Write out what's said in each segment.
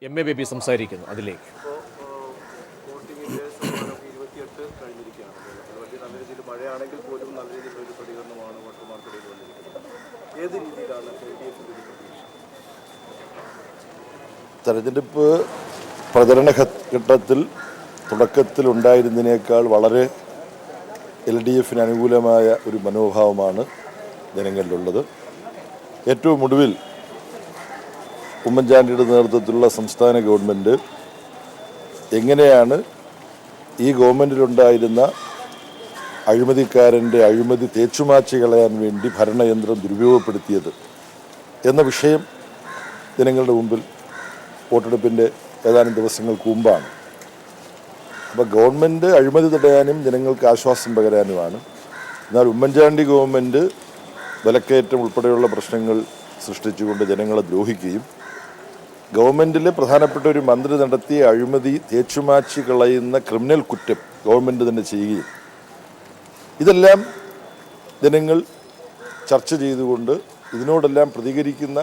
MA baby സംസാരിക്കുന്നു അതിലേക്ക്. വോട്ടിങ്ങിൻ്റെ ശതമാനമൊക്കെ 28 കഴിഞ്ഞിരിക്കുകയാണ്. വലിയ നല്ല രീതിയിൽ മഴയാണെങ്കിൽ പോലും നല്ല രീതിയിലുള്ള ഒരു പ്രതികരണമാണ് വോട്ടർമാർക്കിടയിൽ വന്നിരിക്കുന്നത്. ഏത് രീതിയിലാണ് LDF പ്രതീക്ഷ? തെരഞ്ഞെടുപ്പ് പ്രചരണ ഘട്ടത്തിൽ തുടക്കത്തിലുണ്ടായിരുന്നതിനേക്കാൾ വളരെ LDF അനുകൂലമായ ഒരു മനോഭാവമാണ് ജനങ്ങളിലുള്ളത്. ഏറ്റവും ഒടുവിൽ ഉമ്മൻചാണ്ടിയുടെ നേതൃത്വത്തിലുള്ള സംസ്ഥാന ഗവൺമെൻറ് എങ്ങനെയാണ് ഈ ഗവൺമെൻറ്റിലുണ്ടായിരുന്ന അഴിമതിക്കാരൻ്റെ അഴിമതി തേച്ചുമാച്ച് കളയാൻ വേണ്ടി ഭരണയന്ത്രം ദുരുപയോഗപ്പെടുത്തിയത് എന്ന വിഷയം ജനങ്ങളുടെ മുമ്പിൽ വോട്ടെടുപ്പിൻ്റെ ഏതാനും ദിവസങ്ങൾക്ക് മുമ്പാണ്. അപ്പോൾ ഗവൺമെൻറ് അഴിമതി തടയാനും ജനങ്ങൾക്ക് ആശ്വാസം പകരാനുമാണ്. എന്നാൽ ഉമ്മൻചാണ്ടി ഗവൺമെൻറ് വിലക്കയറ്റം ഉൾപ്പെടെയുള്ള പ്രശ്നങ്ങൾ സൃഷ്ടിച്ചുകൊണ്ട് ജനങ്ങളെ ദ്രോഹിക്കുകയും ഗവൺമെൻറ്റിലെ പ്രധാനപ്പെട്ട ഒരു മന്ത്രി നടത്തിയ അഴിമതി തേച്ചുമാച്ച് കളയുന്ന ക്രിമിനൽ കുറ്റം ഗവൺമെൻറ് തന്നെ ചെയ്യുകയും ഇതെല്ലാം ജനങ്ങൾ ചർച്ച ചെയ്തുകൊണ്ട് ഇതിനോടെല്ലാം പ്രതികരിക്കുന്ന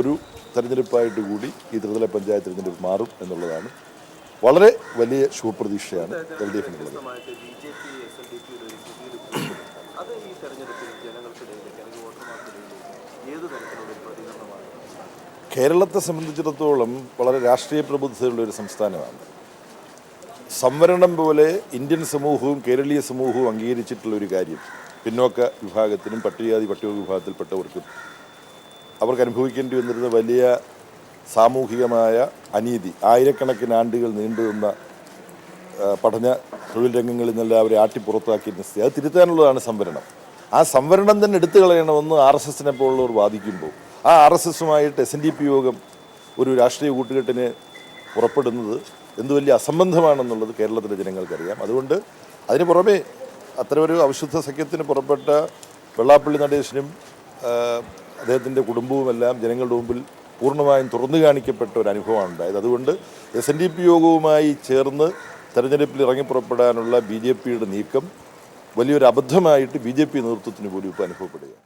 ഒരു തെരഞ്ഞെടുപ്പായിട്ട് കൂടി ഈ ത്രിതല പഞ്ചായത്ത് തെരഞ്ഞെടുപ്പ് മാറും എന്നുള്ളതാണ് വളരെ വലിയ ശുഭപ്രതീക്ഷയാണ് LDF നുള്ളത്. കേരളത്തെ സംബന്ധിച്ചിടത്തോളം വളരെ രാഷ്ട്രീയ പ്രബുദ്ധതയുള്ള ഒരു സംസ്ഥാനമാണ്. സംവരണം പോലെ ഇന്ത്യൻ സമൂഹവും കേരളീയ സമൂഹവും അംഗീകരിച്ചിട്ടുള്ള ഒരു കാര്യം പിന്നോക്ക വിഭാഗത്തിനും പട്ടികജാതി പട്ടിക വിഭാഗത്തിൽപ്പെട്ടവർക്കും അവർക്ക് അനുഭവിക്കേണ്ടി വന്നിരുന്ന വലിയ സാമൂഹികമായ അനീതി, ആയിരക്കണക്കിന് ആണ്ടുകൾ നീണ്ടുനിന്ന പഠന തൊഴിൽ രംഗങ്ങളിൽ നിന്നെല്ലാം അവരെ ആട്ടിപ്പുറത്താക്കിയിരുന്ന സ്ഥിതി അത് തിരുത്താനുള്ളതാണ് സംവരണം. ആ സംവരണം തന്നെ എടുത്തു കളയണമെന്ന് RSSനെ പോലുള്ളവർ വാദിക്കുമ്പോൾ ആ RSSുമായിട്ട് SNDP യോഗം ഒരു രാഷ്ട്രീയ കൂട്ടുകെട്ടിന് പുറപ്പെടുന്നത് എന്ത് വലിയ അസംബന്ധമാണെന്നുള്ളത് കേരളത്തിലെ ജനങ്ങൾക്കറിയാം. അതുകൊണ്ട് അതിന് പുറമെ അത്തരമൊരു അവിശുദ്ധ സഖ്യത്തിന് പുറപ്പെട്ട വെള്ളാപ്പള്ളി നടേശനും അദ്ദേഹത്തിൻ്റെ കുടുംബവുമെല്ലാം ജനങ്ങളുടെ മുമ്പിൽ പൂർണ്ണമായും തുറന്നു കാണിക്കപ്പെട്ട ഒരു അനുഭവമാണ് ഉണ്ടായത്. അതുകൊണ്ട് SNDP യോഗവുമായി ചേർന്ന് തെരഞ്ഞെടുപ്പിൽ ഇറങ്ങിപ്പുറപ്പെടാനുള്ള BJPയുടെ നീക്കം വലിയൊരു അബദ്ധമായിട്ട് BJP നേതൃത്വത്തിന് പോലും ഇപ്പോൾ അനുഭവപ്പെടുകയാണ്.